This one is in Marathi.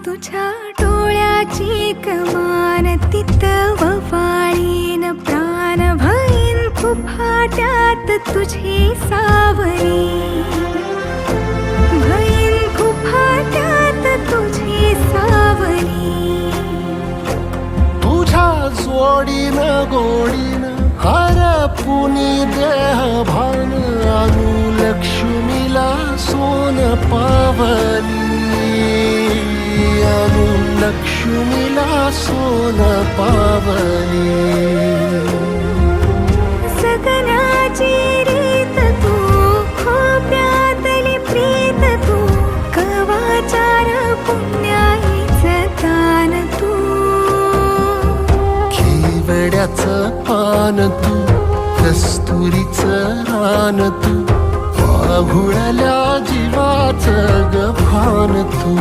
तुझ्या डोळ्याची कमान तितववाळीन प्राण भईन फुफाट्यात तुझी सावली भईन फुफाट्यात तुझी सावली तुझ्या जोडीन गोडीन हरपुनी देह भान अनुलक्ष्मीला सोन पावली अनुलक्ष्मीला सोन पावली सगनाची रीत तू खोप्यातली प्रीत तू कवाचार पुण्याईचं दान तू केवड्याचं पान तू कस्तुरीचं रान तू वाघुळल्या जीवाचं गभान तू